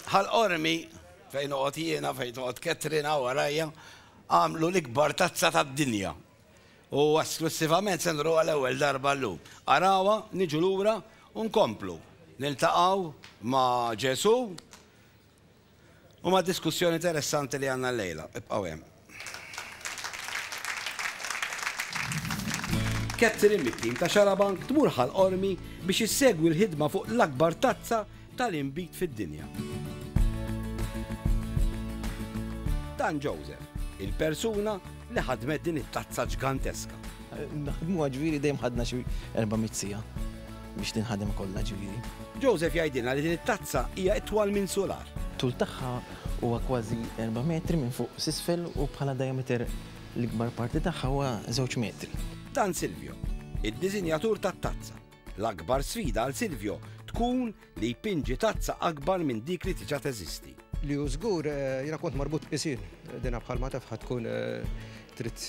Ħal-qormi fejn noqgħod jiena fejn noqgħod Katrina warajja għamlu l-ikbar tazza tad-dinja. U esklusivament se nruha l-ewwel darba llum. Arawha, niġu lura u nkomplu. Niltaqgħu ma' Ġesu u ma' diskussjoni interessanti li għandna llejla. Ibqgħu hemm. Catherine mit-tim ta' Xarabank tmur ħal-qormi biex issegwi l-ħidma fuq l-akbar tazza tal-inbit fid-dinja. Dan Joseph, il-persuna li ħadmet din it-tazza ġganteska. Naħdmuha ġifieri dejjem ħadna xi 400 siegħa biex tinħadem kollha ġifieri. Joseph jgħidilna li din it-tazza hija itwal minn solar. Tul tagħha huwa kważi 4 metri minn fuq s'isfel u bħala diameter l-ikbar parti tagħha huwa 2 metri. Dan Silvio, id-diżinjatur tat-tazza. L-akbar sfida għal Silvio tkun li jpinġi tazza akbar minn dik li tiġa teżisti. Li hu żgur jiena kont marbut isin, dina bħalma taf tkun trid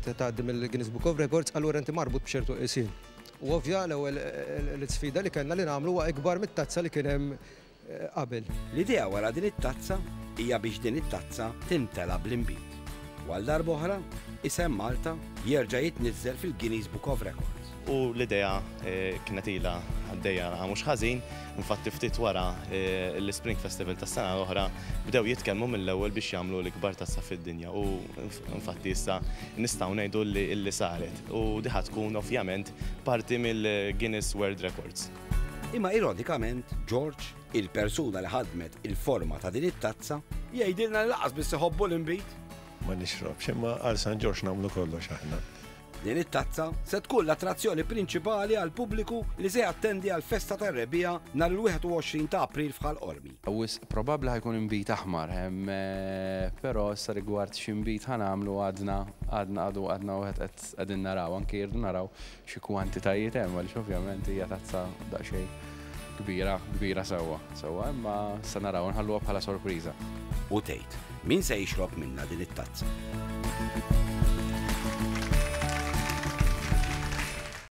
tgħaddi mill-Guinness Book of Records, allura inti marbut b'ċertu isin. U ovvja l-ewwel l-sfida li kellna li nagħmlu huwa ikbar mit-tazza li kien hemm qabel. L-idea wara din it-tazza hija biex din it-tazza timtela bl-inbit. U għal darba oħra, isem Malta jerġa' jitniżżel fil-Guinness Book of Records. U l-idea kienet ilha għaddejja mhux ħażin, infatti ftit wara l-Spring Festival tas-sena l-oħra bdew jitkellmu mill-ewwel biex jagħmlu l-ikbar tazza fid-dinja u infatti issa nistgħu ngħidu li saret u diħa tkun ovvjament parti mill-Guinness World Records. Imma ironikament, George, il-persuna li ħadmet il-forma ta' din it-tazza, jgħidilna li laqas biss iħobbu l-inbit. Ma nixrobx, imma għal San George nagħmlu kollox aħna. Din it-tazza se tkun l-attrazzjoni prinċipali għal pubbliku li se jattendi għal festa tar-rebbija nhar il-21 ta' April f'Ħal-Qormi. Probabbli ħajkun inbit aħmar, però sa rigward x'inbit ħanamlu għadna wieħed qegħdin naraw, anke jirdu naraw xi kwantitajiet hemm għaliex ovvjament hija tazza daqsxejn kbira sewwa, imma se naraw nħalluha bħala sorpriża. U tgħid, min se jixrob minnha din it-tazza?